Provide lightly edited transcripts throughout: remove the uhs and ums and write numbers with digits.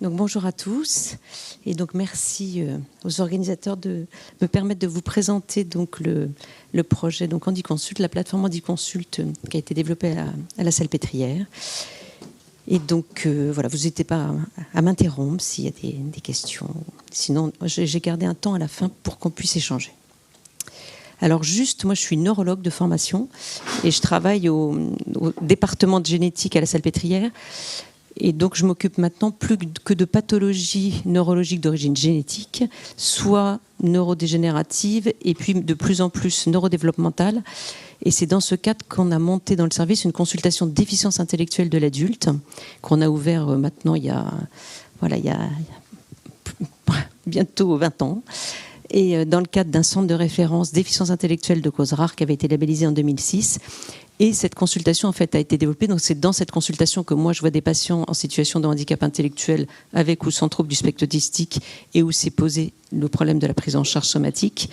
Donc bonjour à tous et donc merci aux organisateurs de me permettre de vous présenter donc le projet donc HandiConsult, la plateforme HandiConsult qui a été développée à la Salpêtrière. Et donc voilà, vous n'hésitez pas à m'interrompre s'il y a des questions. Sinon, j'ai gardé un temps à la fin pour qu'on puisse échanger. Alors juste, moi je suis neurologue de formation et je travaille au département de génétique à la Salpêtrière. Et donc, je m'occupe maintenant plus que de pathologies neurologiques d'origine génétique, soit neurodégénératives et puis de plus en plus neurodéveloppementales. Et c'est dans ce cadre qu'on a monté dans le service une consultation de déficience intellectuelle de l'adulte, qu'on a ouvert maintenant il y a bientôt 20 ans. Et dans le cadre d'un centre de référence déficience intellectuelle de cause rare qui avait été labellisé en 2006. Et cette consultation, en fait, a été développée. Donc, c'est dans cette consultation que moi, je vois des patients en situation de handicap intellectuel avec ou sans trouble du spectre autistique et où s'est posé le problème de la prise en charge somatique.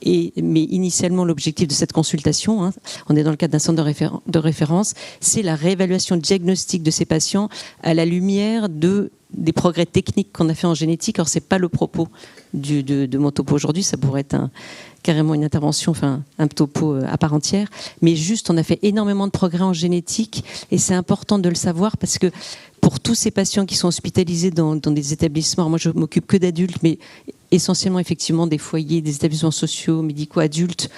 Mais initialement, l'objectif de cette consultation, on est dans le cadre d'un centre de référence, c'est la réévaluation diagnostique de ces patients à la lumière des progrès techniques qu'on a fait en génétique. Alors, c'est pas le propos de mon topo aujourd'hui, ça pourrait être carrément une intervention, enfin un topo à part entière, mais juste on a fait énormément de progrès en génétique et c'est important de le savoir parce que pour tous ces patients qui sont hospitalisés dans des établissements, moi je m'occupe que d'adultes, mais essentiellement effectivement des foyers, des établissements sociaux, médicaux, adultes,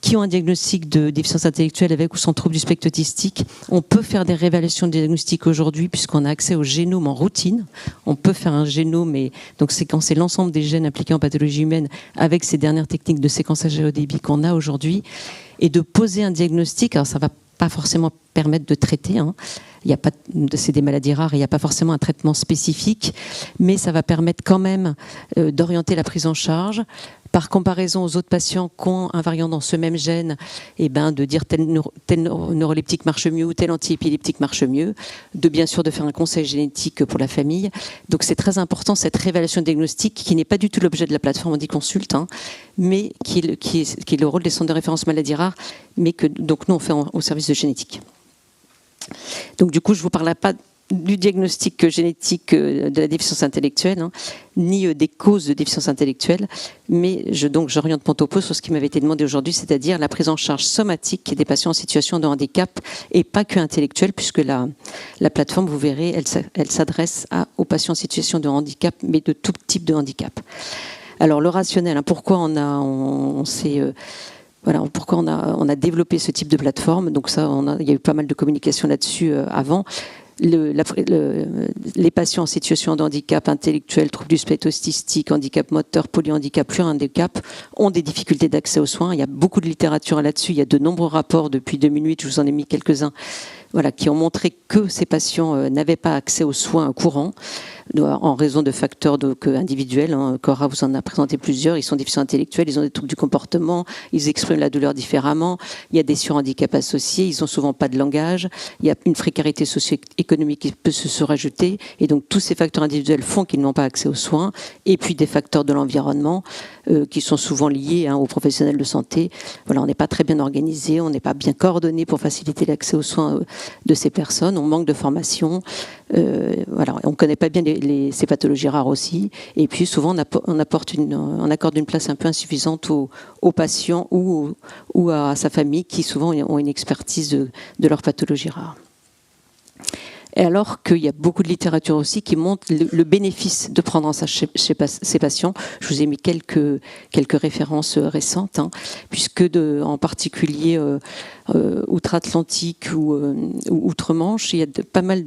qui ont un diagnostic de déficience intellectuelle avec ou sans trouble du spectre autistique. On peut faire des réévaluations de diagnostic aujourd'hui puisqu'on a accès au génome en routine. On peut faire un génome et donc séquencer l'ensemble des gènes impliqués en pathologie humaine avec ces dernières techniques de séquençage à haut débit qu'on a aujourd'hui et de poser un diagnostic. Alors ça va pas forcément permettre de traiter. Il y a pas c'est des maladies rares, il n'y a pas forcément un traitement spécifique, mais ça va permettre quand même d'orienter la prise en charge. Par comparaison aux autres patients qui ont un variant dans ce même gène, de dire tel neuroleptique marche mieux ou tel antiépileptique marche mieux, de bien sûr de faire un conseil génétique pour la famille. Donc c'est très important cette réévaluation diagnostique qui n'est pas du tout l'objet de la plateforme HandiConsult, mais qui est le rôle des centres de référence maladies rares, mais que donc nous on fait au service de génétique. Donc du coup je ne vous parlerai pas du diagnostic génétique de la déficience intellectuelle, ni des causes de déficience intellectuelle, mais j'oriente mon topo sur ce qui m'avait été demandé aujourd'hui, c'est-à-dire la prise en charge somatique des patients en situation de handicap et pas que intellectuelle, puisque la plateforme, vous verrez, elle s'adresse aux patients en situation de handicap, mais de tout type de handicap. Alors le rationnel, pourquoi on a développé ce type de plateforme. Donc ça, il y a eu pas mal de communication là-dessus avant. Les patients en situation de handicap intellectuel, trouble du spectre autistique, handicap moteur, polyhandicap, plurihandicap ont des difficultés d'accès aux soins. Il y a beaucoup de littérature là-dessus. Il y a de nombreux rapports depuis 2008, je vous en ai mis quelques-uns, qui ont montré que ces patients n'avaient pas accès aux soins courants en raison de facteurs individuels. Cora vous en a présenté plusieurs. Ils sont déficients intellectuels, ils ont des troubles du comportement, ils expriment la douleur différemment. Il y a des surhandicaps associés, ils n'ont souvent pas de langage. Il y a une précarité socio-économique qui peut se rajouter. Et donc tous ces facteurs individuels font qu'ils n'ont pas accès aux soins. Et puis des facteurs de l'environnement qui sont souvent liés aux professionnels de santé. Voilà, on n'est pas très bien organisé, on n'est pas bien coordonné pour faciliter l'accès aux soins de ces personnes. On manque de formation. On ne connaît pas bien ces pathologies rares aussi. Et puis souvent on accorde une place un peu insuffisante aux patients ou à sa famille qui souvent ont une expertise de leur pathologie rare. Et alors qu'il y a beaucoup de littérature aussi qui montre le bénéfice de prendre en charge ces patients. Je vous ai mis quelques références récentes, puisque en particulier outre-Atlantique ou outre-Manche, il y a pas mal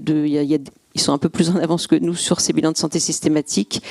ils sont un peu plus en avance que nous sur ces bilans de santé systématiques.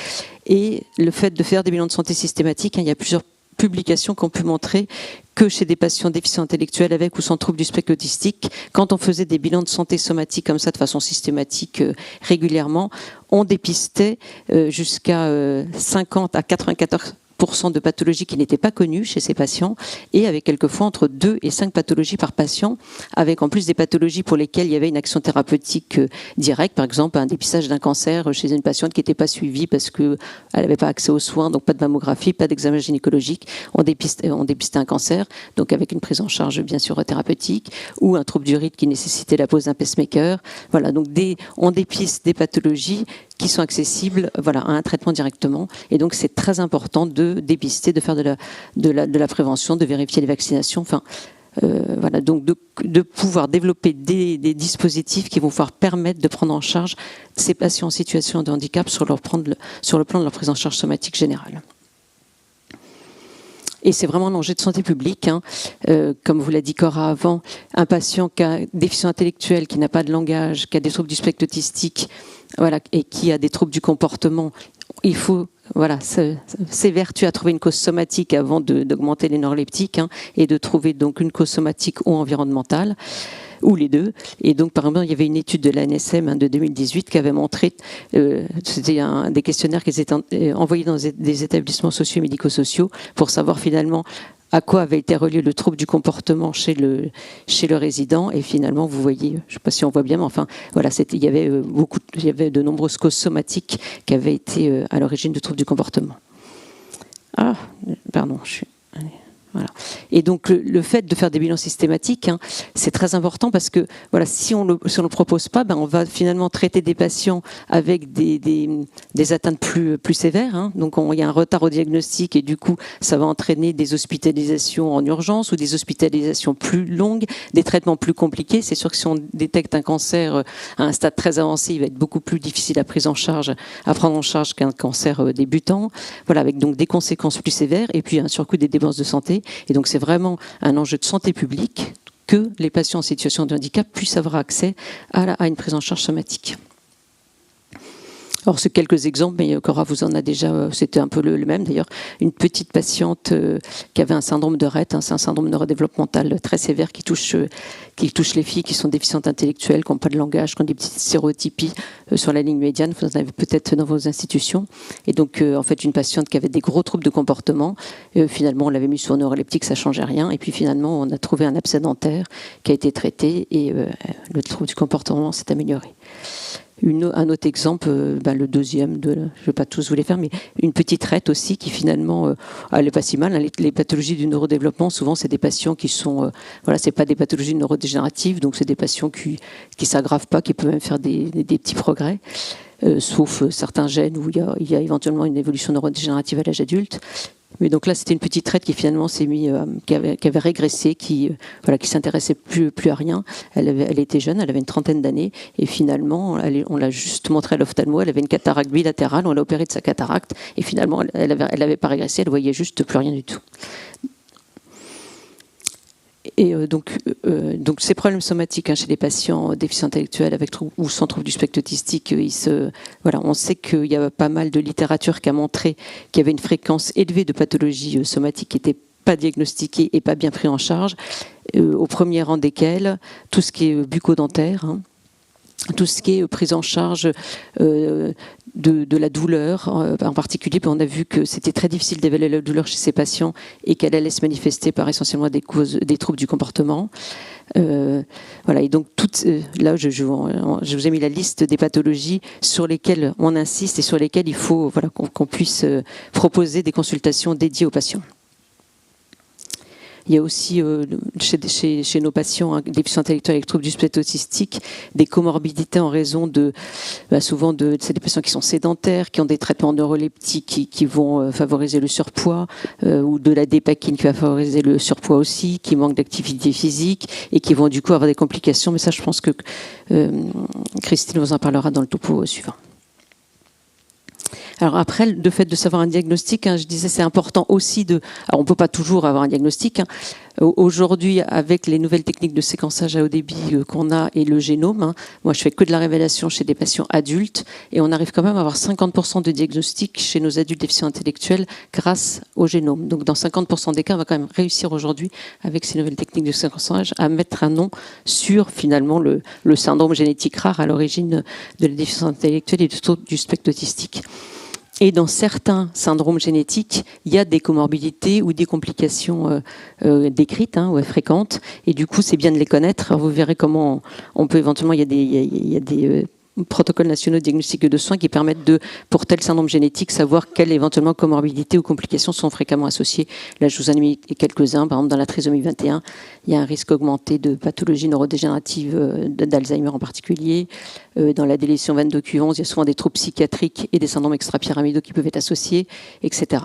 Et le fait de faire des bilans de santé systématiques, il y a plusieurs publications qui ont pu montrer que chez des patients déficients intellectuels avec ou sans trouble du spectre autistique, quand on faisait des bilans de santé somatique comme ça de façon systématique régulièrement, on dépistait jusqu'à 50 à 94% de pathologies qui n'étaient pas connues chez ces patients et avec quelquefois entre 2 et 5 pathologies par patient, avec en plus des pathologies pour lesquelles il y avait une action thérapeutique directe, par exemple un dépistage d'un cancer chez une patiente qui n'était pas suivie parce qu'elle n'avait pas accès aux soins, donc pas de mammographie, pas d'examen gynécologique, on dépistait un cancer, donc avec une prise en charge bien sûr thérapeutique, ou un trouble du rythme qui nécessitait la pose d'un pacemaker. Voilà, donc on dépiste des pathologies qui sont accessibles voilà, à un traitement directement. Et donc, c'est très important de dépister, de faire de la prévention, de vérifier les vaccinations. Enfin, voilà, donc de pouvoir développer des dispositifs qui vont pouvoir permettre de prendre en charge ces patients en situation de handicap sur le plan de leur prise en charge somatique générale. Et c'est vraiment un enjeu de santé publique. Hein. Comme vous l'a dit Cora avant, un patient qui a déficience intellectuelle, qui n'a pas de langage, qui a des troubles du spectre autistique, voilà, et qui a des troubles du comportement, il faut s'évertuer à trouver une cause somatique avant d'augmenter les neuroleptiques, hein, et de trouver donc une cause somatique ou environnementale, ou les deux. Et donc, par exemple, il y avait une étude de l'ANSM de 2018 qui avait montré, c'était des questionnaires qui étaient envoyés dans des établissements sociaux et médico-sociaux pour savoir finalement à quoi avait été relié le trouble du comportement chez le résident. Et finalement, vous voyez, je ne sais pas si on voit bien, mais enfin, voilà, il y avait de nombreuses causes somatiques qui avaient été à l'origine du trouble du comportement. Ah, pardon, allez. Voilà. Et donc le fait de faire des bilans systématiques, hein, c'est très important parce que voilà, si on le propose pas, on va finalement traiter des patients avec des atteintes plus sévères. Hein. Donc il y a un retard au diagnostic et du coup ça va entraîner des hospitalisations en urgence ou des hospitalisations plus longues, des traitements plus compliqués. C'est sûr que si on détecte un cancer à un stade très avancé, il va être beaucoup plus difficile à prendre en charge qu'un cancer débutant. Voilà, avec donc des conséquences plus sévères et puis un surcoût des dépenses de santé. Et donc c'est vraiment un enjeu de santé publique que les patients en situation de handicap puissent avoir accès à une prise en charge somatique. Alors, c'est quelques exemples, mais Cora vous en a déjà, c'était un peu le même d'ailleurs. Une petite patiente qui avait un syndrome de Rett, hein, c'est un syndrome neurodéveloppemental très sévère qui touche les filles qui sont déficientes intellectuelles, qui n'ont pas de langage, qui ont des petites stéréotypies sur la ligne médiane. Vous en avez peut-être dans vos institutions. Et donc, en fait, une patiente qui avait des gros troubles de comportement. Finalement, on l'avait mis sur neuroleptique, ça ne changeait rien. Et puis finalement, on a trouvé un abcès dentaire qui a été traité et le trouble du comportement s'est amélioré. Un autre exemple, le deuxième, je ne vais pas tous vous les faire, mais une petite Rett aussi qui finalement, elle n'est pas si mal. Hein, les pathologies du neurodéveloppement, souvent c'est des patients qui sont, c'est pas des pathologies neurodégénératives, donc c'est des patients qui s'aggravent pas, qui peuvent même faire des petits progrès. Sauf certains gènes où il y a éventuellement une évolution neurodégénérative à l'âge adulte. Mais donc là, c'était une petite Rett qui finalement s'est qui avait régressé, qui s'intéressait plus à rien. Elle était jeune, elle avait une trentaine d'années, et finalement, on l'a juste montré à l'ophtalmo. Elle avait une cataracte bilatérale, on l'a opérée de sa cataracte, et finalement, elle avait pas régressé, elle voyait juste plus rien du tout. Et donc ces problèmes somatiques, hein, chez les patients déficients intellectuels avec ou sans trouble du spectre autistique, on sait qu'il y a pas mal de littérature qui a montré qu'il y avait une fréquence élevée de pathologies somatiques qui n'étaient pas diagnostiquées et pas bien prises en charge, au premier rang desquelles tout ce qui est bucco-dentaire, hein, tout ce qui est prise en charge de la douleur en particulier. Puis on a vu que c'était très difficile d'évaluer la douleur chez ces patients et qu'elle allait se manifester par essentiellement des troubles du comportement. Et donc là je vous ai mis la liste des pathologies sur lesquelles on insiste et sur lesquelles il faut qu'on puisse proposer des consultations dédiées aux patients. Il y a aussi chez nos patients, hein, déficients intellectuels avec troubles du spectre autistique, des comorbidités en raison c'est des patients qui sont sédentaires, qui ont des traitements neuroleptiques qui vont favoriser le surpoids, ou de la dépakine qui va favoriser le surpoids aussi, qui manquent d'activité physique et qui vont du coup avoir des complications. Mais ça, je pense que Christine vous en parlera dans le topo suivant. Alors après, le fait de savoir un diagnostic, hein, je disais, c'est important aussi alors on peut pas toujours avoir un diagnostic. Hein. Aujourd'hui, avec les nouvelles techniques de séquençage à haut débit qu'on a et le génome, hein, moi je fais que de la révélation chez des patients adultes et on arrive quand même à avoir 50% de diagnostic chez nos adultes déficients intellectuels grâce au génome. Donc dans 50% des cas, on va quand même réussir aujourd'hui avec ces nouvelles techniques de séquençage à mettre un nom sur finalement le syndrome génétique rare à l'origine de la déficience intellectuelle et du spectre autistique. Et dans certains syndromes génétiques, il y a des comorbidités ou des complications décrites, hein, ou fréquentes. Et du coup, c'est bien de les connaître. Alors, vous verrez comment on peut éventuellement, il y a des protocoles nationaux de diagnostic et de soins qui permettent de, pour tel syndrome génétique, savoir quelles éventuellement comorbidités ou complications sont fréquemment associées. Là, je vous en ai mis quelques-uns. Par exemple, dans la trisomie 21, il y a un risque augmenté de pathologies neurodégénératives, d'Alzheimer en particulier. Dans la délétion 22q11, il y a souvent des troubles psychiatriques et des syndromes extrapyramidaux qui peuvent être associés, etc.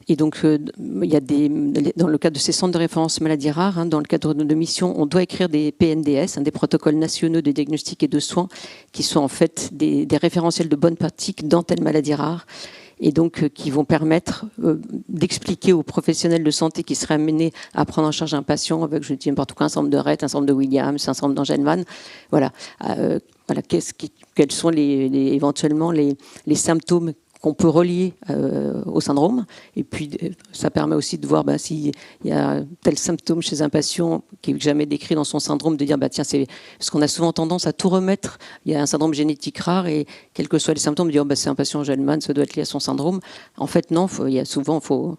Et donc, il y a dans le cadre de ces centres de référence maladies rares, dans le cadre de nos missions, on doit écrire des PNDS, des protocoles nationaux de diagnostic et de soins, qui sont en fait des référentiels de bonnes pratiques dans telle maladie rare, et donc qui vont permettre d'expliquer aux professionnels de santé qui seraient amenés à prendre en charge un patient avec, je dis n'importe quoi, un syndrome de Rett, un syndrome de Williams, un syndrome d'Angelman, voilà, quels sont éventuellement les symptômes qu'on peut relier au syndrome. Et puis, ça permet aussi de voir s'il y a tel symptôme chez un patient qui n'est jamais décrit dans son syndrome, de dire, tiens, c'est parce qu'on a souvent tendance à tout remettre. Il y a un syndrome génétique rare et quels que soient les symptômes, de dire, c'est un patient Angelman, ça doit être lié à son syndrome. En fait, non, il faut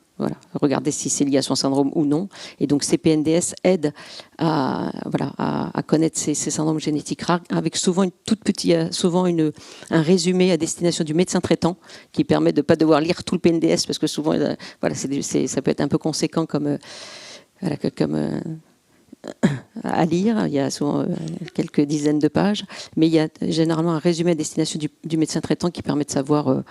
regarder si c'est lié à son syndrome ou non. Et donc, ces PNDS aident à connaître ces syndromes génétiques rares, avec souvent un résumé à destination du médecin traitant qui permet de ne pas devoir lire tout le PNDS, parce que souvent, ça peut être un peu conséquent comme à lire. Il y a souvent quelques dizaines de pages, mais il y a généralement un résumé à destination du médecin traitant qui permet de savoir,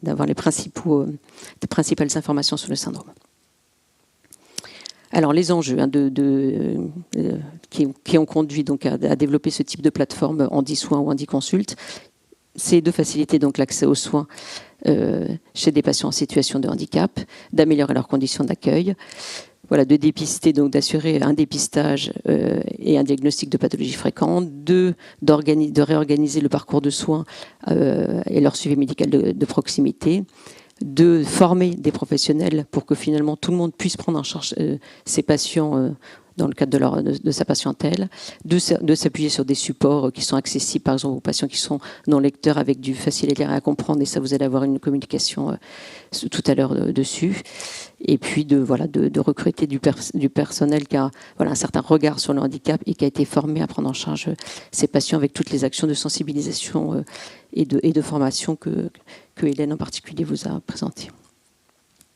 d'avoir les principales informations sur le syndrome. Alors les enjeux qui ont conduit donc à développer ce type de plateforme HandiSoins ou HandiConsult, c'est de faciliter donc l'accès aux soins chez des patients en situation de handicap, d'améliorer leurs conditions d'accueil, de dépister, donc d'assurer un dépistage et un diagnostic de pathologies fréquentes, de réorganiser le parcours de soins et leur suivi médical de proximité, de former des professionnels pour que finalement tout le monde puisse prendre en charge ces patients dans le cadre de sa patientèle, de s'appuyer sur des supports qui sont accessibles, par exemple, aux patients qui sont non lecteurs avec du facile à lire et à comprendre, et ça, vous allez avoir une communication tout à l'heure dessus. Et puis de recruter du personnel qui a un certain regard sur le handicap et qui a été formé à prendre en charge ces patients avec toutes les actions de sensibilisation et de formation que Hélène en particulier vous a présentées.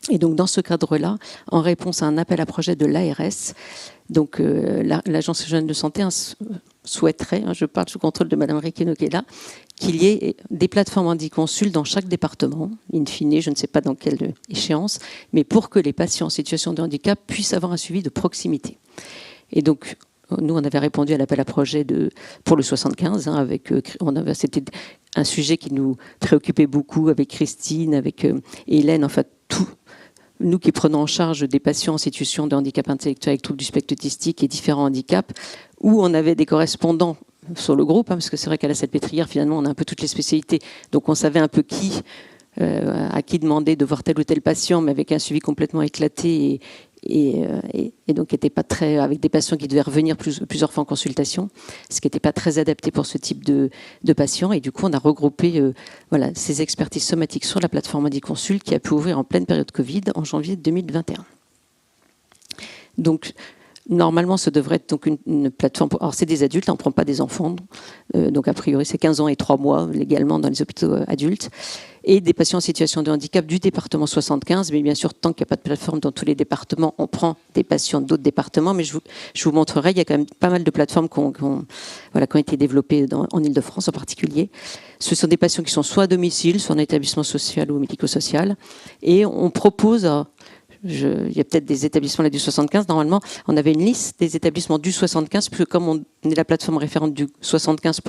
Et donc dans ce cadre-là, en réponse à un appel à projet de l'ARS, donc l'Agence régionale de santé souhaiterait, je parle sous contrôle de Madame Requeno qui est là, qu'il y ait des plateformes HandiConsult dans chaque département, in fine, je ne sais pas dans quelle échéance, mais pour que les patients en situation de handicap puissent avoir un suivi de proximité. Et donc, nous, on avait répondu à l'appel à projet pour le 75, c'était un sujet qui nous préoccupait beaucoup avec Christine, avec Hélène, enfin nous qui prenons en charge des patients en situation de handicap intellectuel avec troubles du spectre autistique et différents handicaps, où on avait des correspondants sur le groupe, parce que c'est vrai qu'à la Salpêtrière, finalement, on a un peu toutes les spécialités, donc on savait un peu à qui demander de voir tel ou tel patient, mais avec un suivi complètement éclaté et donc était pas très, avec des patients qui devaient revenir plusieurs fois en consultation, ce qui n'était pas très adapté pour ce type de patients. Et du coup, on a regroupé ces expertises somatiques sur la plateforme HandiConsult qui a pu ouvrir en pleine période Covid en janvier 2021. Donc, normalement, ce devrait être donc une plateforme. Alors, c'est des adultes, on ne prend pas des enfants. Donc, a priori, c'est 15 ans et 3 mois légalement dans les hôpitaux adultes. Et des patients en situation de handicap du département 75. Mais bien sûr, tant qu'il n'y a pas de plateforme dans tous les départements, on prend des patients d'autres départements. Mais je vous montrerai, il y a quand même pas mal de plateformes qui ont été développées en Ile-de-France en particulier. Ce sont des patients qui sont soit à domicile, soit en établissement social ou médico-social. Et on propose... il y a peut-être des établissements là du 75. Normalement, on avait une liste des établissements du 75, puisque comme on est la plateforme référente du 75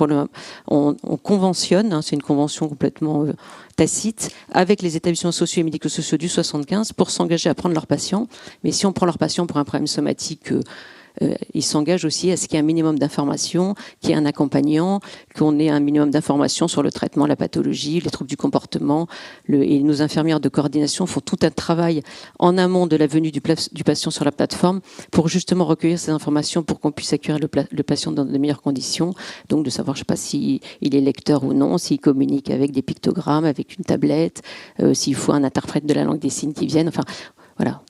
on conventionne, c'est une convention complètement tacite, avec les établissements sociaux et médico-sociaux du 75 pour s'engager à prendre leurs patients. Mais si on prend leurs patients pour un problème somatique, ils s'engagent aussi à ce qu'il y ait un minimum d'informations, qu'il y ait un accompagnant, qu'on ait un minimum d'informations sur le traitement, la pathologie, les troubles du comportement. Et nos infirmières de coordination font tout un travail en amont de la venue du patient sur la plateforme pour justement recueillir ces informations pour qu'on puisse accueillir le patient dans de meilleures conditions. Donc de savoir, je ne sais pas s'il est lecteur ou non, s'il communique avec des pictogrammes, avec une tablette, s'il faut un interprète de la langue des signes qui vienne. Enfin, voilà.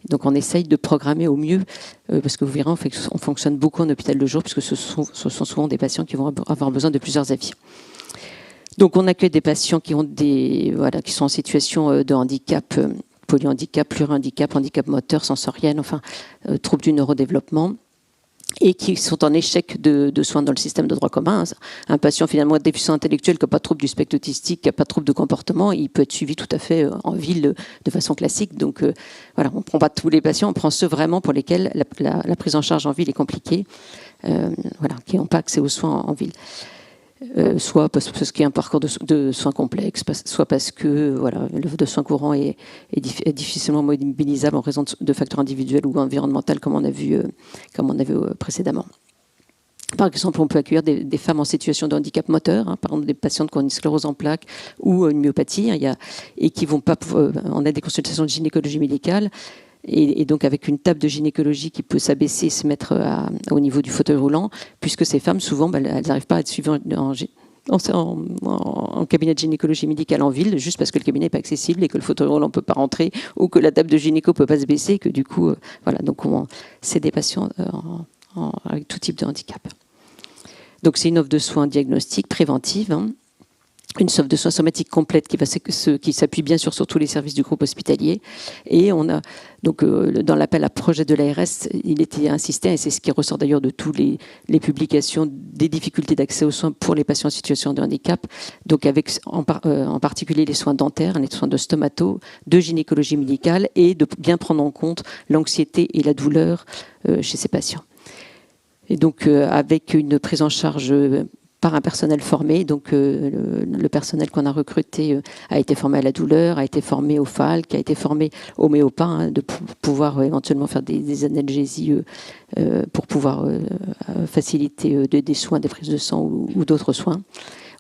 Donc on essaye de programmer au mieux, parce que vous verrez, on fonctionne beaucoup en hôpital de jour, puisque ce sont souvent des patients qui vont avoir besoin de plusieurs avis. Donc on accueille des patients qui sont en situation de handicap, polyhandicap, plurihandicap, handicap moteur, sensoriel, enfin troubles du neurodéveloppement, et qui sont en échec de soins dans le système de droit commun. Un patient finalement déficient intellectuel qui n'a pas de trouble du spectre autistique, qui n'a pas de trouble de comportement, il peut être suivi tout à fait en ville de façon classique. Donc voilà, on ne prend pas tous les patients, on prend ceux vraiment pour lesquels la prise en charge en ville est compliquée, voilà, qui n'ont pas accès aux soins en ville. Soit parce qu'il y a un parcours de soins complexe, soit parce que voilà, l'offre de soins courants est difficilement mobilisable en raison de facteurs individuels ou environnementaux, comme on a vu précédemment. Par exemple, on peut accueillir des femmes en situation de handicap moteur, par exemple des patientes qui ont une sclérose en plaques ou une myopathie, et qui vont pas. On a des consultations de gynécologie médicale. Et donc avec une table de gynécologie qui peut s'abaisser et se mettre au niveau du fauteuil roulant, puisque ces femmes, souvent, elles n'arrivent pas à être suivies en cabinet de gynécologie médicale en ville, juste parce que le cabinet n'est pas accessible et que le fauteuil roulant ne peut pas rentrer, ou que la table de gynéco ne peut pas se baisser, et que du coup, voilà, donc c'est des patients avec tout type de handicap. Donc c'est une offre de soins diagnostiques préventive, une offre de soins somatiques complète qui s'appuie bien sûr sur tous les services du groupe hospitalier. Et on a donc dans l'appel à projet de l'ARS, il était insisté, et c'est ce qui ressort d'ailleurs de toutes les publications, des difficultés d'accès aux soins pour les patients en situation de handicap, donc avec en particulier les soins dentaires, les soins de stomato, de gynécologie médicale, et de bien prendre en compte l'anxiété et la douleur chez ces patients. Et donc avec une prise en charge par un personnel formé. Donc le personnel qu'on a recruté a été formé à la douleur, a été formé au FALC, a été formé au méopa, de pouvoir éventuellement faire des analgésies pour pouvoir faciliter des soins, des prises de sang ou d'autres soins.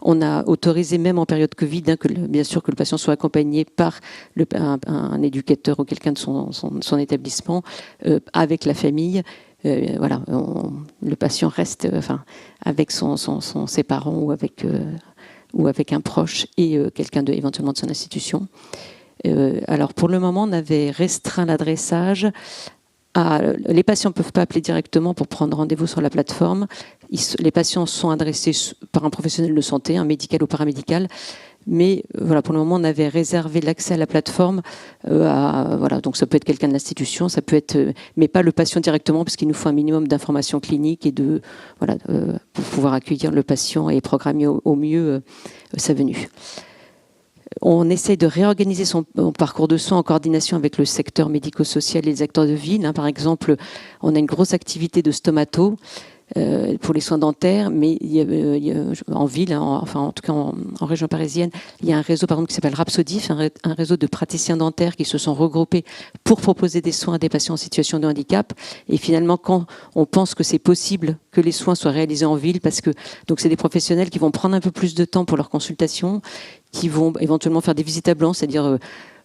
On a autorisé, même en période Covid, bien sûr que le patient soit accompagné par un éducateur ou quelqu'un de son établissement, avec la famille. Voilà, le patient reste avec ses parents ou avec un proche et quelqu'un éventuellement de son institution. Alors pour le moment, on avait restreint l'adressage. Les patients ne peuvent pas appeler directement pour prendre rendez-vous sur la plateforme. Les patients sont adressés par un professionnel de santé, un médical ou paramédical. Mais voilà, pour le moment, on avait réservé l'accès à la plateforme voilà, donc ça peut être quelqu'un de l'institution, ça peut être, mais pas le patient directement, parce qu'il nous faut un minimum d'informations cliniques et pour pouvoir accueillir le patient et programmer au mieux sa venue. On essaye de réorganiser son parcours de soins en coordination avec le secteur médico-social et les acteurs de ville. Par exemple, on a une grosse activité de stomato pour les soins dentaires, mais en ville, en tout cas en région parisienne, il y a un réseau par exemple qui s'appelle Rhapsodif, un réseau de praticiens dentaires qui se sont regroupés pour proposer des soins à des patients en situation de handicap. Et finalement, quand on pense que c'est possible que les soins soient réalisés en ville, parce que donc c'est des professionnels qui vont prendre un peu plus de temps pour leur consultation, qui vont éventuellement faire des visites à blanc, c'est-à-dire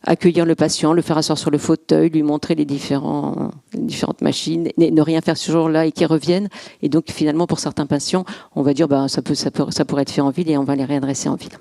accueillir le patient, le faire asseoir sur le fauteuil, lui montrer les différentes machines, ne rien faire ce jour-là et qu'ils reviennent. Et donc finalement, pour certains patients, on va dire ça pourrait être fait en ville et on va les réadresser en ville.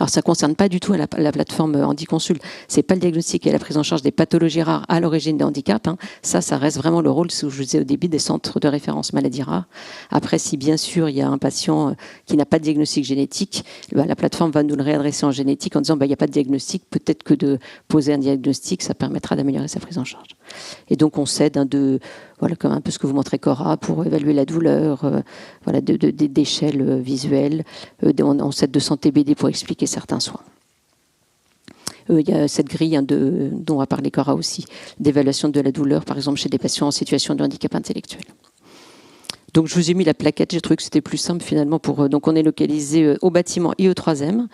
Alors ça ne concerne pas du tout la plateforme HandiConsult. C'est pas le diagnostic et la prise en charge des pathologies rares à l'origine des handicaps. Ça reste vraiment le rôle, ce que je vous disais au début, des centres de référence maladies rares. Après, si bien sûr il y a un patient qui n'a pas de diagnostic génétique, la plateforme va nous le réadresser en génétique en disant il n'y a pas de diagnostic, peut-être que de poser un diagnostic, ça permettra d'améliorer sa prise en charge. Et donc on s'aide voilà, comme un peu ce que vous montrez Cora, pour évaluer la douleur, voilà, d'échelle visuelle. On s'aide de santé BD pour expliquer certains soins. Il y a cette grille dont on va parler Cora aussi, d'évaluation de la douleur, par exemple chez des patients en situation de handicap intellectuel. Donc je vous ai mis la plaquette, j'ai trouvé que c'était plus simple finalement. Donc on est localisé au bâtiment IE3M,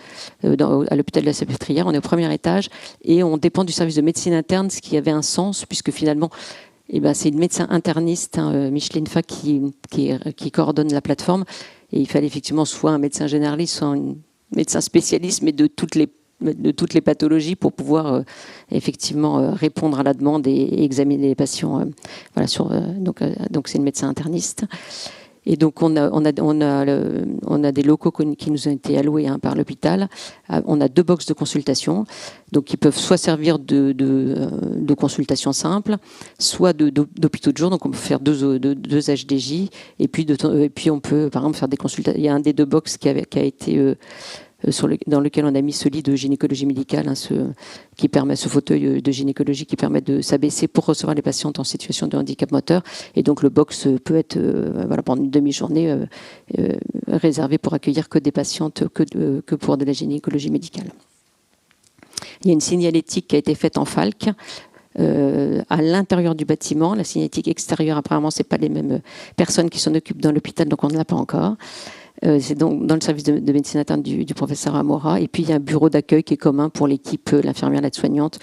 à l'hôpital de la Salpêtrière, on est au premier étage et on dépend du service de médecine interne, ce qui avait un sens puisque finalement c'est une médecin interniste, Micheline Fa, qui coordonne la plateforme. Et il fallait effectivement soit un médecin généraliste, soit un médecin spécialiste, mais de toutes les pathologies pour pouvoir effectivement répondre à la demande et examiner les patients. Voilà, donc c'est une médecin interniste. Et donc, on a des locaux qui nous ont été alloués par l'hôpital. On a 2 boxes de consultation, donc qui peuvent soit servir de consultation simple, soit d'hôpitaux de jour. Donc, on peut faire 2 HDJ, et puis on peut, par exemple, faire des consultations. Il y a un des 2 boxes qui a été dans lequel on a mis ce lit de gynécologie médicale, ce fauteuil de gynécologie qui permet de s'abaisser pour recevoir les patientes en situation de handicap moteur. Et donc le box peut être pendant une demi-journée réservé pour accueillir que des patientes que pour de la gynécologie médicale. Il y a une signalétique qui a été faite en FALC à l'intérieur du bâtiment. La signalétique extérieure, apparemment, c'est pas les mêmes personnes qui s'en occupent dans l'hôpital, donc on ne l'a pas encore. C'est donc dans le service de médecine interne du professeur Amora. Et puis, il y a un bureau d'accueil qui est commun pour l'équipe, l'infirmière, l'aide-soignante,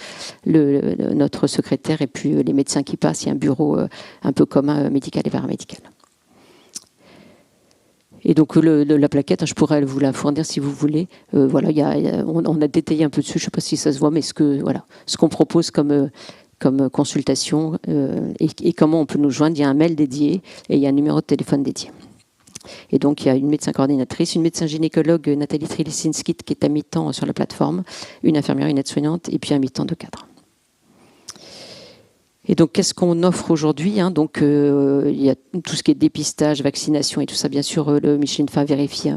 notre secrétaire et puis les médecins qui passent. Il y a un bureau un peu commun, médical et paramédical. Et donc, la plaquette, je pourrais vous la fournir si vous voulez. Voilà, on a détaillé un peu dessus, je ne sais pas si ça se voit, mais ce qu'on propose comme consultation et comment on peut nous joindre. Il y a un mail dédié et il y a un numéro de téléphone dédié. Et donc, il y a une médecin coordinatrice, une médecin gynécologue, Nathalie Trilesinski, qui est à mi-temps sur la plateforme, une infirmière, une aide-soignante, et puis un mi-temps de cadre. Et donc, qu'est-ce qu'on offre aujourd'hui, Donc, il y a tout ce qui est dépistage, vaccination et tout ça. Bien sûr, le Micheline Fa vérifie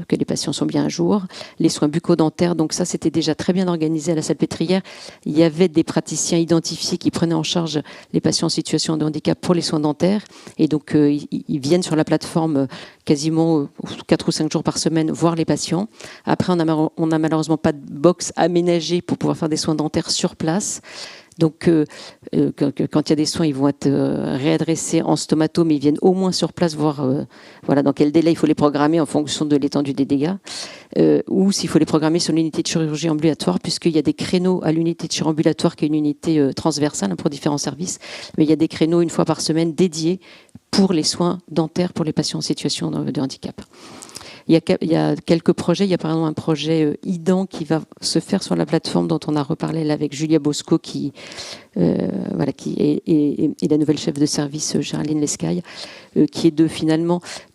que les patients sont bien à jour. Les soins bucco-dentaires, donc ça, c'était déjà très bien organisé à la Salpêtrière. Il y avait des praticiens identifiés qui prenaient en charge les patients en situation de handicap pour les soins dentaires. Et donc, ils viennent sur la plateforme quasiment 4 ou 5 jours par semaine voir les patients. Après, on n'a malheureusement pas de box aménagée pour pouvoir faire des soins dentaires sur place. Donc, quand il y a des soins, ils vont être réadressés en stomato, mais ils viennent au moins sur place voir dans quel délai il faut les programmer en fonction de l'étendue des dégâts, ou s'il faut les programmer sur l'unité de chirurgie ambulatoire, puisqu'il y a des créneaux à l'unité de chirurgie ambulatoire, qui est une unité transversale pour différents services, mais il y a des créneaux 1 fois par semaine dédiés pour les soins dentaires pour les patients en situation de handicap. Il y a quelques projets. Il y a par exemple un projet IDAN qui va se faire sur la plateforme dont on a reparlé là avec Julia Bosco qui est la nouvelle chef de service Géraldine Lescaille, qui est de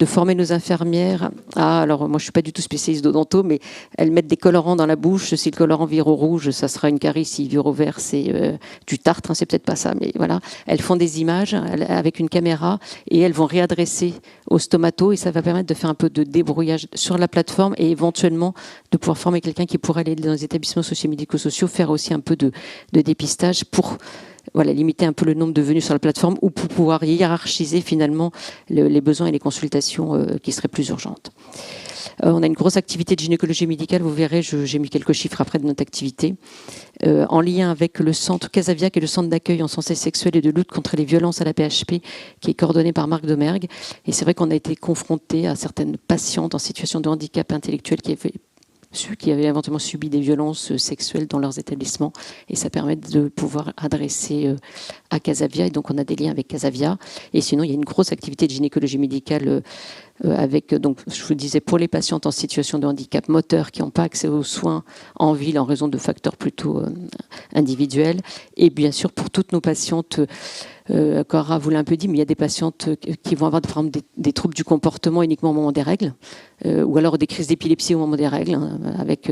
former nos infirmières à, alors moi je suis pas du tout spécialiste d'odonto, mais elles mettent des colorants dans la bouche. Si le colorant vire au rouge, ça sera une carie. S'il vire au vert, c'est du tartre, c'est peut-être pas ça, mais voilà. Elles font des images avec une caméra et elles vont réadresser au stomato, et ça va permettre de faire un peu de débrouillage sur la plateforme et éventuellement de pouvoir former quelqu'un qui pourrait aller dans les établissements socio-médico-sociaux, faire aussi un peu de dépistage pour limiter un peu le nombre de venues sur la plateforme, ou pour pouvoir hiérarchiser finalement les besoins et les consultations qui seraient plus urgentes. On a une grosse activité de gynécologie médicale, vous verrez, j'ai mis quelques chiffres après de notre activité, en lien avec le centre Casavia, qui est le centre d'accueil en santé sexuelle et de lutte contre les violences à la PHP, qui est coordonné par Marc Domergue. Et c'est vrai qu'on a été confronté à certaines patientes en situation de handicap intellectuel qui avaient éventuellement subi des violences sexuelles dans leurs établissements, et ça permet de pouvoir adresser à Casavia, et donc on a des liens avec Casavia. Et sinon, il y a une grosse activité de gynécologie médicale avec, donc, je vous disais, pour les patientes en situation de handicap moteur qui n'ont pas accès aux soins en ville en raison de facteurs plutôt individuels, et bien sûr pour toutes nos patientes. Cora vous l'a un peu dit, mais il y a des patientes qui vont avoir par exemple, des troubles du comportement uniquement au moment des règles, ou alors des crises d'épilepsie au moment des règles, avec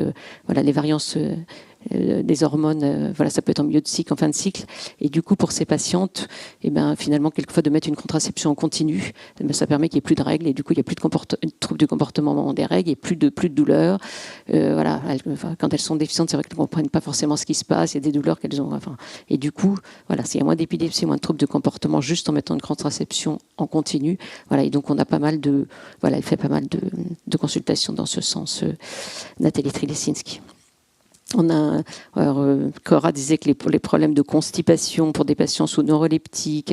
les variances des hormones, ça peut être en milieu de cycle, en fin de cycle. Et du coup, pour ces patientes, finalement, quelquefois, de mettre une contraception en continu, ça permet qu'il n'y ait plus de règles, et du coup, il n'y a plus de troubles du comportement au moment des règles, et plus de douleurs. Quand elles sont déficientes, c'est vrai qu'elles ne comprennent pas forcément ce qui se passe, il y a des douleurs qu'elles ont. Et du coup, s'il y a moins d'épilepsie, moins de troubles de comportement, juste en mettant une contraception en continu. Et donc, on a pas mal elle fait pas mal de consultations dans ce sens, Nathalie Trilesinski. Cora disait que les problèmes de constipation pour des patients sous neuroleptiques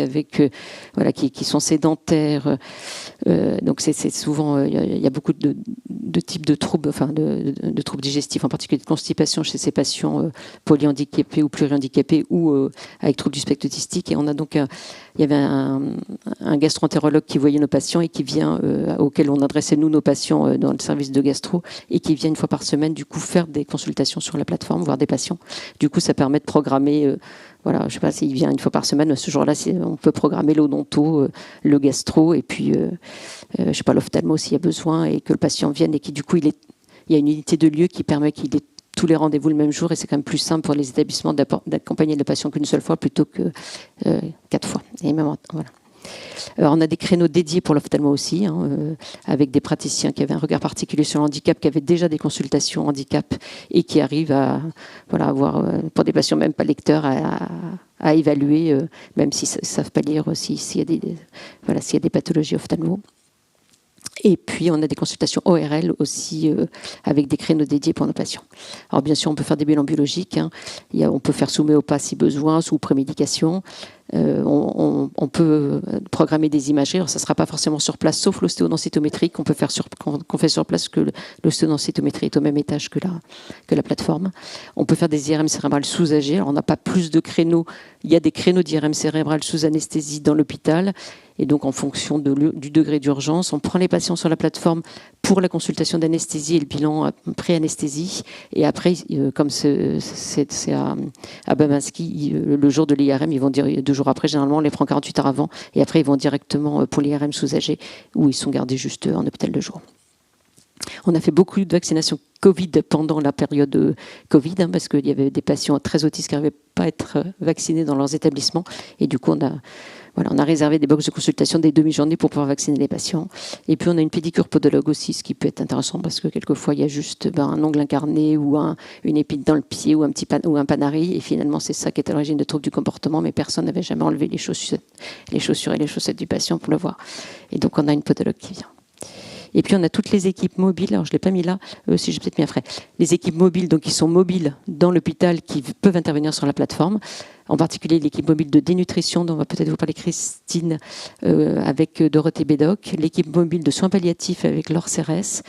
qui sont sédentaires, donc c'est souvent il y a beaucoup de types de troubles, de troubles digestifs, en particulier de constipation chez ces patients polyhandicapés ou plurihandicapés ou avec troubles du spectre autistique. Et on a donc il y avait un gastro-entérologue qui voyait nos patients et qui vient auquel on adressait nos patients dans le service de gastro, et qui vient 1 fois par semaine du coup faire des consultations sur la plateforme, voir des patients. Du coup, ça permet de programmer voilà, je sais pas s'il vient une fois par semaine, ce jour-là, on peut programmer l'odonto, le gastro, et puis, je sais pas, l'ophtalmo s'il y a besoin, et que le patient vienne, et qui du coup, il y a une unité de lieu qui permet qu'il ait tous les rendez-vous le même jour, et c'est quand même plus simple pour les établissements d'accompagner le patient qu'une seule fois plutôt que 4 fois. Et même, voilà. On a des créneaux dédiés pour l'ophtalmo aussi, avec des praticiens qui avaient un regard particulier sur le handicap, qui avaient déjà des consultations handicap et qui arrivent à avoir, pour des patients même pas lecteurs, à évaluer, même s'ils ne savent pas lire, s'il y a des pathologies ophtalmo. Et puis, on a des consultations ORL aussi, avec des créneaux dédiés pour nos patients. Alors, bien sûr, on peut faire des bilans biologiques. On peut faire sous méopa si besoin, sous prémédication. On peut programmer des imageries. Alors, ça ne sera pas forcément sur place, sauf l'ostéodensitométrie qu'on fait sur place, que l'ostéodensitométrie est au même étage que la plateforme. On peut faire des IRM cérébrales sous AG. Alors, on n'a pas plus de créneaux. Il y a des créneaux d'IRM cérébrale sous anesthésie dans l'hôpital. Et donc, en fonction du degré d'urgence, on prend les patients sur la plateforme pour la consultation d'anesthésie et le bilan pré-anesthésie. Et après, comme c'est à Baminski, le jour de l'IRM, ils vont dire 2 jours après, généralement, on les prend 48 heures avant. Et après, ils vont directement pour l'IRM sous AG, où ils sont gardés juste en hôpital de jour. On a fait beaucoup de vaccinations Covid pendant la période Covid, parce qu'il y avait des patients très autistes qui n'arrivaient pas à être vaccinés dans leurs établissements. Et du coup, on a réservé des box de consultation des demi-journées pour pouvoir vacciner les patients. Et puis, on a une pédicure podologue aussi, ce qui peut être intéressant parce que quelquefois, il y a juste un ongle incarné ou une épine dans le pied ou un panari. Et finalement, c'est ça qui est à l'origine de troubles du comportement, mais personne n'avait jamais enlevé les chaussures et les chaussettes du patient pour le voir. Et donc, on a une podologue qui vient. Et puis, on a toutes les équipes mobiles. Alors, je ne l'ai pas mis là, si j'ai peut-être mis après. Les équipes mobiles, donc, qui sont mobiles dans l'hôpital, qui peuvent intervenir sur la plateforme. En particulier, l'équipe mobile de dénutrition, dont va peut-être vous parler Christine, avec Dorothée Bédoc. L'équipe mobile de soins palliatifs avec Laure Cérès.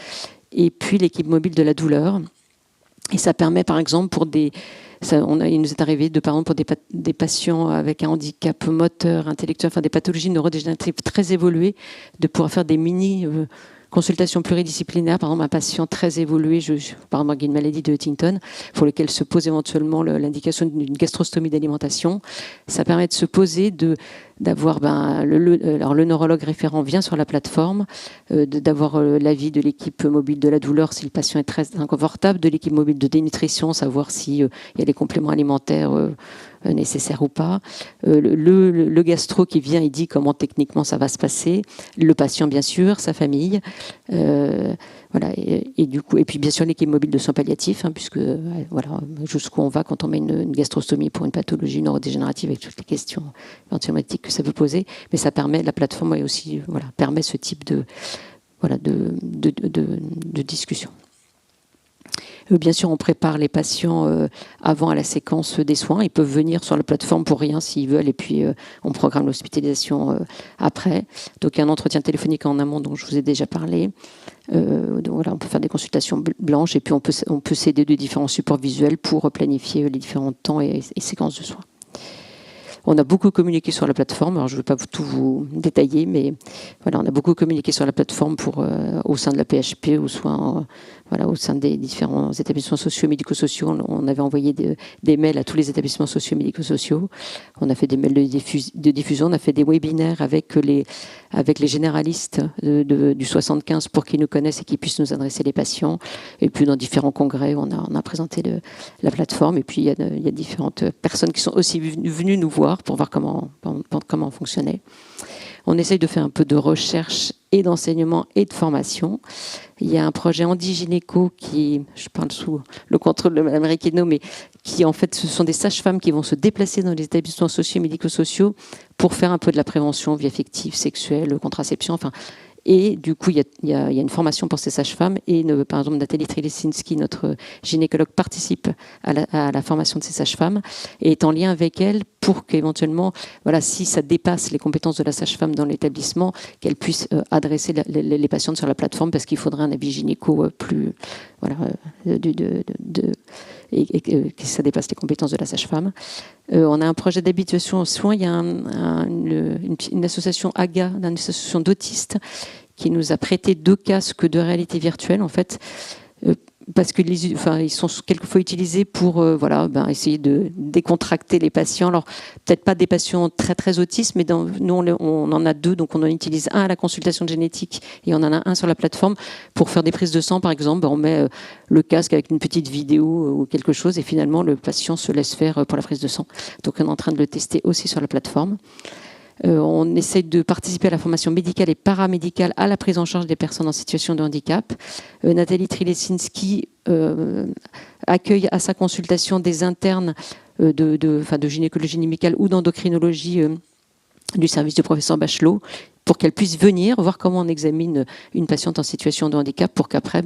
Et puis, l'équipe mobile de la douleur. Et ça permet, par exemple, il nous est arrivé, par exemple, pour des patients avec un handicap moteur, intellectuel, enfin des pathologies neurodégénératives très évoluées, de pouvoir faire des consultation pluridisciplinaire, par exemple un patient très évolué, par exemple une maladie de Huntington, pour lequel se pose éventuellement l'indication d'une gastrostomie d'alimentation. Ça permet de se poser, d'avoir le neurologue référent vient sur la plateforme, d'avoir l'avis de l'équipe mobile de la douleur si le patient est très inconfortable, de l'équipe mobile de dénutrition, savoir s'il y a des compléments alimentaires nécessaires ou pas. Le gastro qui vient, il dit comment techniquement ça va se passer. Le patient, bien sûr, sa famille. Voilà, et du coup, et puis bien sûr l'équipe mobile de soins palliatifs, puisque voilà, jusqu'où on va quand on met une gastrostomie pour une pathologie neurodégénérative avec toutes les questions éventuellement éthiques que ça peut poser. Mais ça permet, la plateforme aussi, permet ce type de discussion. Bien sûr, on prépare les patients avant à la séquence des soins. Ils peuvent venir sur la plateforme pour rien s'ils veulent, et puis on programme l'hospitalisation après. Donc, il y a un entretien téléphonique en amont dont je vous ai déjà parlé. Donc, voilà, on peut faire des consultations blanches, et puis on peut s'aider de différents supports visuels pour planifier les différents temps et séquences de soins. On a beaucoup communiqué sur la plateforme. Alors, je ne vais pas tout vous détailler, mais voilà, on a beaucoup communiqué sur la plateforme au sein de la PHP, au sein des différents établissements sociaux et médico-sociaux. On avait envoyé des mails à tous les établissements sociaux et médico-sociaux. On a fait des mails de diffusion. On a fait des webinaires avec les généralistes du 75 pour qu'ils nous connaissent et qu'ils puissent nous adresser les patients. Et puis, dans différents congrès, on a présenté la plateforme. Et puis, il y a différentes personnes qui sont aussi venues nous voir pour voir comment on fonctionnait. On essaye de faire un peu de recherche et d'enseignement et de formation. Il y a un projet Handigynéco je parle sous le contrôle de Mme Riqueno, mais qui en fait, ce sont des sages-femmes qui vont se déplacer dans les établissements sociaux et médico-sociaux pour faire un peu de la prévention, vie affective, sexuelle, contraception, et du coup, il y a une formation pour ces sages-femmes. Et par exemple, Nathalie Trilesinski, notre gynécologue, participe à la formation de ces sages-femmes et est en lien avec elles pour qu'éventuellement, si ça dépasse les compétences de la sage-femme dans l'établissement, qu'elle puisse adresser les patientes sur la plateforme, parce qu'il faudrait un avis gynéco plus... et que ça dépasse les compétences de la sage-femme. On a un projet d'habituation aux soins. Il y a une association AGA, une association d'autistes, qui nous a prêté 2 casques de réalité virtuelle, en fait, parce que ils sont quelquefois utilisés pour essayer de décontracter les patients. Alors peut-être pas des patients très très autistes, mais nous on en a 2, donc on en utilise un à la consultation de génétique et on en a un sur la plateforme pour faire des prises de sang par exemple. On met le casque avec une petite vidéo ou quelque chose et finalement le patient se laisse faire pour la prise de sang. Donc on est en train de le tester aussi sur la plateforme. On essaie de participer à la formation médicale et paramédicale à la prise en charge des personnes en situation de handicap. Nathalie Trilesinski accueille à sa consultation des internes de gynécologie médicale ou d'endocrinologie du service du professeur Bachelot pour qu'elle puisse venir voir comment on examine une patiente en situation de handicap pour qu'après,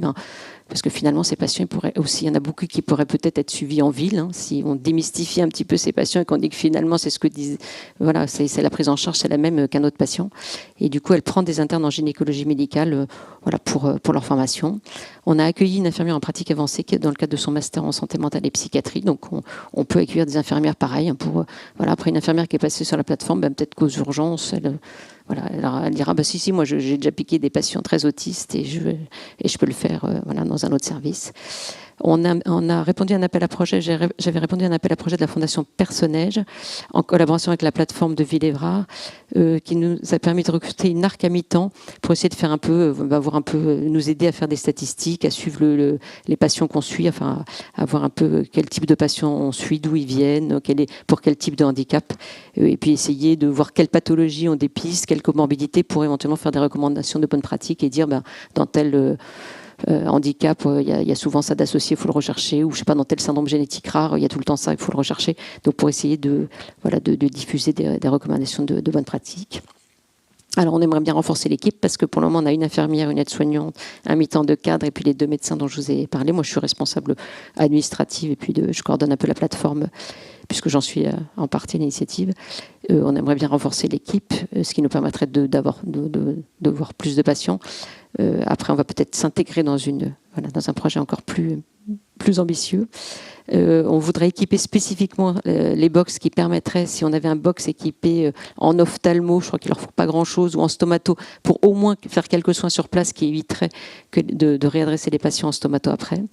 parce que finalement ces patients, il y en a beaucoup qui pourraient peut-être être suivis en ville, si on démystifie un petit peu ces patients et qu'on dit que finalement c'est ce que disent, voilà, c'est la prise en charge, c'est la même qu'un autre patient. Et du coup, elle prend des internes en gynécologie médicale, pour leur formation. On a accueilli une infirmière en pratique avancée qui est dans le cadre de son master en santé mentale et psychiatrie. Donc on peut accueillir des infirmières pareilles après une infirmière qui est passée sur la plateforme, peut-être qu'aux urgences, elle dira si moi j'ai déjà piqué des patients très autistes et je peux le faire dans un autre service. On a répondu à un appel à projet. J'avais répondu à un appel à projet de la Fondation Personnage en collaboration avec la plateforme de Villévrard qui nous a permis de recruter une arc à mi-temps pour essayer de faire nous aider à faire des statistiques, à suivre les patients qu'on suit, à voir un peu quel type de patients on suit, d'où ils viennent, pour quel type de handicap, et puis essayer de voir quelles pathologies on dépiste, quelles comorbidités pour éventuellement faire des recommandations de bonnes pratiques et dire dans tel handicap, il y a souvent ça d'associé, il faut le rechercher, ou je sais pas, dans tel syndrome génétique rare, il y a tout le temps ça, il faut le rechercher. Donc pour essayer de diffuser des recommandations de bonnes pratiques. Alors on aimerait bien renforcer l'équipe parce que pour le moment on a une infirmière, une aide-soignante, un mi-temps de cadre et puis les 2 médecins dont je vous ai parlé. Moi je suis responsable administrative et puis je coordonne un peu la plateforme puisque j'en suis en partie à l'initiative. On aimerait bien renforcer l'équipe, ce qui nous permettrait de voir plus de patients. Après on va peut-être s'intégrer dans un projet encore plus ambitieux. On voudrait équiper spécifiquement les box qui permettraient, si on avait un box équipé en ophtalmo, je crois qu'il leur faut pas grand-chose, ou en stomato, pour au moins faire quelques soins sur place qui éviteraient de réadresser les patients en stomato après.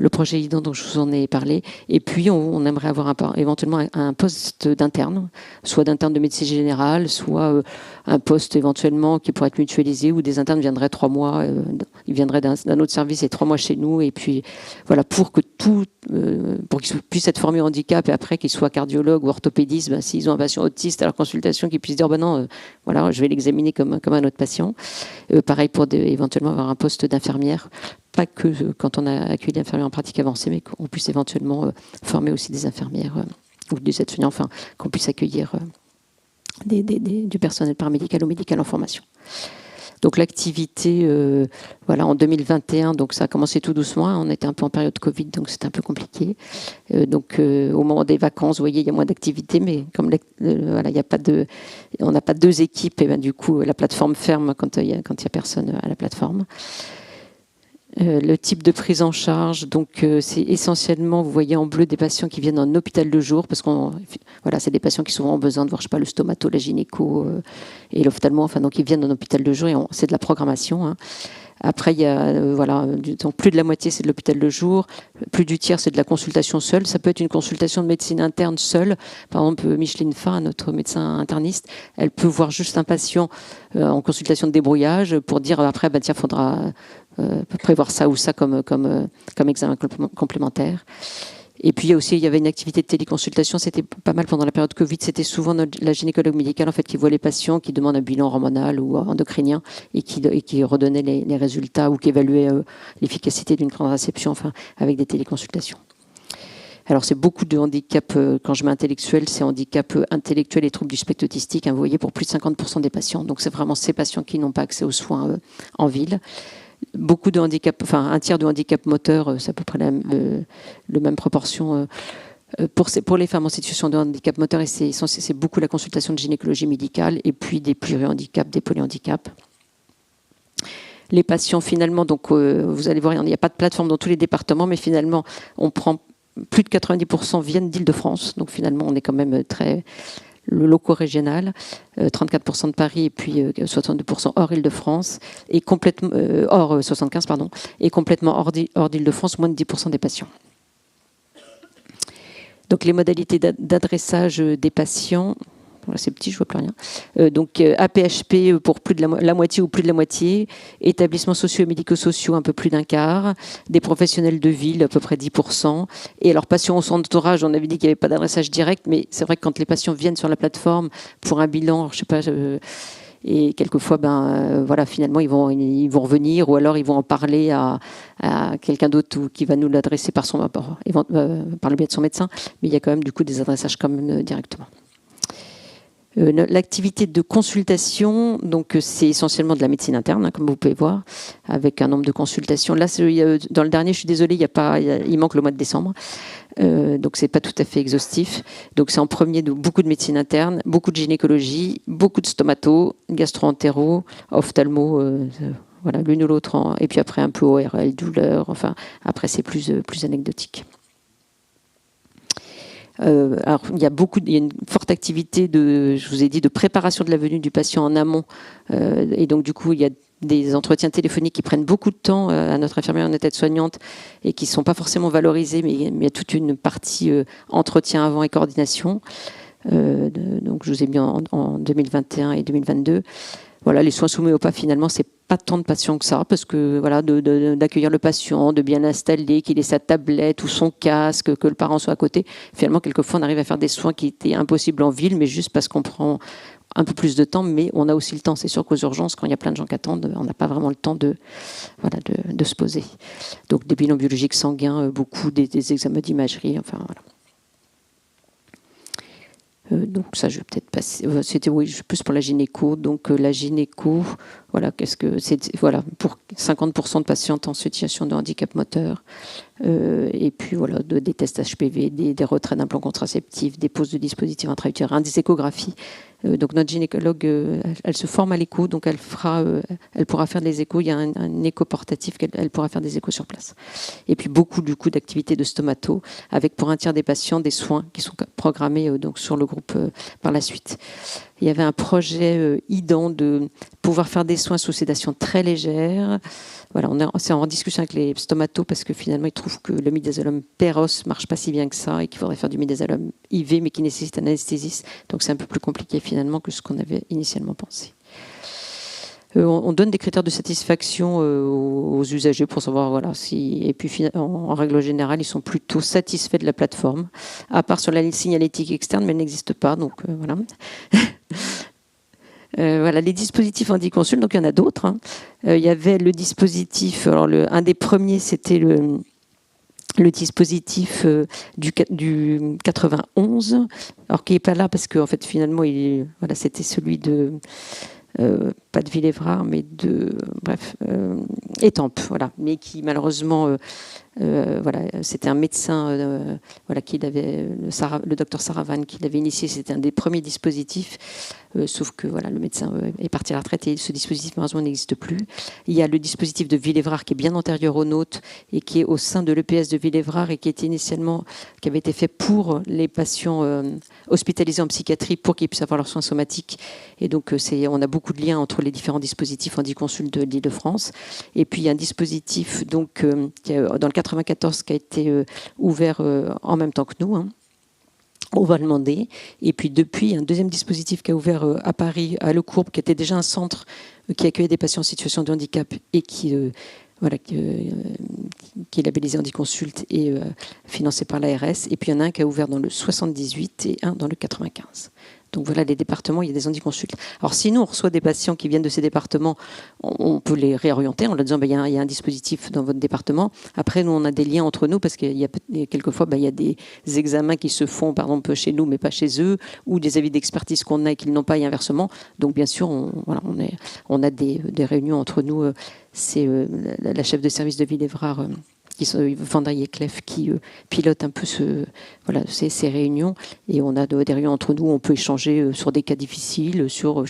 Le projet IDEN dont je vous en ai parlé. Et puis, on aimerait avoir éventuellement un poste d'interne, soit d'interne de médecine générale, soit un poste éventuellement qui pourrait être mutualisé, où des internes viendraient 3 mois, ils viendraient d'un autre service et 3 mois chez nous. Et puis, pour qu'ils puissent être formés au handicap et après qu'ils soient cardiologues ou orthopédistes, s'ils ont un patient autiste à leur consultation, qu'ils puissent dire non, je vais l'examiner comme un autre patient. Pareil pour éventuellement avoir un poste d'infirmière. Pas que quand on a accueilli des infirmières en pratique avancée, mais qu'on puisse éventuellement former aussi des infirmières ou des aides-soignants, qu'on puisse accueillir du personnel paramédical ou médical en formation. Donc l'activité, en 2021, donc ça a commencé tout doucement. On était un peu en période Covid, donc c'était un peu compliqué. Au moment des vacances, vous voyez, il y a moins d'activité, mais comme on n'a pas 2 équipes, et du coup la plateforme ferme quand il y a personne à la plateforme. Le type de prise en charge, donc c'est essentiellement, vous voyez en bleu, des patients qui viennent en hôpital de jour, parce c'est des patients qui souvent ont besoin de voir, le stomato, la gynéco et l'ophtalmo, donc ils viennent en hôpital de jour et c'est de la programmation. Après, il y a donc plus de la moitié c'est de l'hôpital de jour, plus du tiers c'est de la consultation seule. Ça peut être une consultation de médecine interne seule. Par exemple, Micheline Fin, notre médecin interniste, elle peut voir juste un patient en consultation de débrouillage pour dire après, faudra prévoir ça ou ça comme examen complémentaire. Et puis il y avait une activité de téléconsultation, c'était pas mal pendant la période Covid, c'était souvent la gynécologue médicale qui voit les patients, qui demande un bilan hormonal ou endocrinien et qui redonnait les résultats ou qui évaluait l'efficacité d'une contraception, avec des téléconsultations. Alors c'est beaucoup de handicap, quand je mets intellectuel, c'est handicap intellectuel et troubles du spectre autistique, vous voyez, pour plus de 50% des patients. Donc c'est vraiment ces patients qui n'ont pas accès aux soins en ville. Beaucoup de handicap, un tiers de handicap moteur, c'est à peu près la même proportion pour les femmes en situation de handicap moteur, et c'est beaucoup la consultation de gynécologie médicale et puis des plurihandicaps, des polyhandicaps. Les patients finalement, donc vous allez voir, il n'y a pas de plateforme dans tous les départements, mais finalement on prend plus de 90% viennent d'Île-de-France, donc finalement on est quand même le locaux régional, 34% de Paris et puis 62% hors Île-de-France, et complètement hors 75 pardon, et complètement hors d'Île-de-France, moins de 10% des patients. Donc les modalités d'adressage des patients. C'est petit, je ne vois plus rien. Donc APHP pour plus de la moitié ou plus de la moitié, établissements sociaux et médico-sociaux un peu plus d'un quart, des professionnels de ville à peu près 10%. Et alors patients au centre d'entourage, on avait dit qu'il n'y avait pas d'adressage direct, mais c'est vrai que quand les patients viennent sur la plateforme pour un bilan, je sais pas, et quelquefois, voilà, finalement, ils vont revenir, ou alors ils vont en parler à quelqu'un d'autre qui va nous l'adresser par le biais de son médecin. Mais il y a quand même du coup des adressages quand même directement. L'activité de consultation, donc c'est essentiellement de la médecine interne, hein, comme vous pouvez voir, avec un nombre de consultations. Là, dans le dernier, je suis désolée, il manque le mois de décembre, donc c'est pas tout à fait exhaustif. Donc c'est en premier beaucoup de médecine interne, beaucoup de gynécologie, beaucoup de stomato, gastro-entéro, ophtalmo, voilà, l'une ou l'autre, et puis après un peu ORL, douleur. Enfin, après c'est plus anecdotique. Alors, il y a une forte activité je vous ai dit, de préparation de la venue du patient en amont. Et donc, du coup, il y a des entretiens téléphoniques qui prennent beaucoup de temps à notre infirmière, à notre aide-soignante, et qui ne sont pas forcément valorisés, mais il y a toute une partie entretien avant et coordination. Donc, je vous ai mis en 2021 et 2022. Voilà, les soins sous Méopa, finalement, c'est pas tant de patients que ça, parce que voilà, d'accueillir le patient, de bien l'installer, qu'il ait sa tablette ou son casque, que le parent soit à côté. Finalement, quelquefois, on arrive à faire des soins qui étaient impossibles en ville, mais juste parce qu'on prend un peu plus de temps, mais on a aussi le temps. C'est sûr qu'aux urgences, quand il y a plein de gens qui attendent, on n'a pas vraiment le temps de se poser. Donc, des bilans biologiques sanguins, beaucoup des examens d'imagerie, enfin voilà. Donc ça, je vais peut-être passer. C'était plus pour la gynéco. Donc la gynéco, voilà, voilà, pour 50% de patientes en situation de handicap moteur. Et puis voilà, des tests HPV, des retraits d'implants contraceptifs, des poses de dispositifs intra-utérins, des échographies. Donc notre gynécologue, elle se forme à l'écho, donc elle pourra faire des échos. Il y a un écho portatif qu'elle pourra faire des échos sur place. Et puis beaucoup du coup d'activités de stomato, avec pour un tiers des patients des soins qui sont programmés donc sur le groupe par la suite. Il y avait un projet IDAN de pouvoir faire des soins sous sédation très légère. Voilà, c'est en discussion avec les stomatos parce que finalement ils trouvent que le midazolam Peros marche pas si bien que ça et qu'il faudrait faire du midazolam IV mais qui nécessite un anesthésiste. Donc c'est un peu plus compliqué finalement que ce qu'on avait initialement pensé. On donne des critères de satisfaction aux usagers pour savoir voilà si, et puis en règle générale ils sont plutôt satisfaits de la plateforme, à part sur la signalétique externe mais elle n'existe pas donc voilà. Voilà les dispositifs HandiConsult, donc il y en a d'autres. Hein. Il y avait le dispositif, alors un des premiers c'était le dispositif du 91, alors qui n'est pas là parce que en fait finalement voilà c'était celui de pas de Villévrard, mais Étampes, voilà, mais qui malheureusement, voilà, c'était un médecin, voilà, le docteur Saravan qui l'avait initié, c'était un des premiers dispositifs, sauf que voilà, le médecin est parti à la retraite et ce dispositif malheureusement n'existe plus. Il y a le dispositif de Villévrard qui est bien antérieur au nôtre et qui est au sein de l'EPS de Villévrard et qui avait été fait pour les patients hospitalisés en psychiatrie pour qu'ils puissent avoir leurs soins somatiques. Et donc on a beaucoup de liens entre les différents dispositifs HandiConsult de l'Île-de-France. Et puis il y a un dispositif donc dans le 94 qui a été ouvert en même temps que nous. Hein. On va le demander. Et puis depuis, un deuxième dispositif qui a ouvert à Paris, à Le Courbe, qui était déjà un centre qui accueillait des patients en situation de handicap et qui est labellisé HandiConsult et financé par l'ARS. Et puis il y en a un qui a ouvert dans le 78 et un dans le 95. Donc voilà, les départements, il y a des HandiConsult. Alors sinon, on reçoit des patients qui viennent de ces départements, on peut les réorienter en leur disant il y a un dispositif dans votre département. Après, nous, on a des liens entre nous parce qu'il y a quelquefois, il y a des examens qui se font, par exemple, chez nous, mais pas chez eux, ou des avis d'expertise qu'on a et qu'ils n'ont pas, et inversement. Donc bien sûr, on a des réunions entre nous. C'est la chef de service de Villévrard, Vendry et Clef, qui pilote un peu ces réunions. Et on a des réunions entre nous, on peut échanger sur des cas difficiles, sur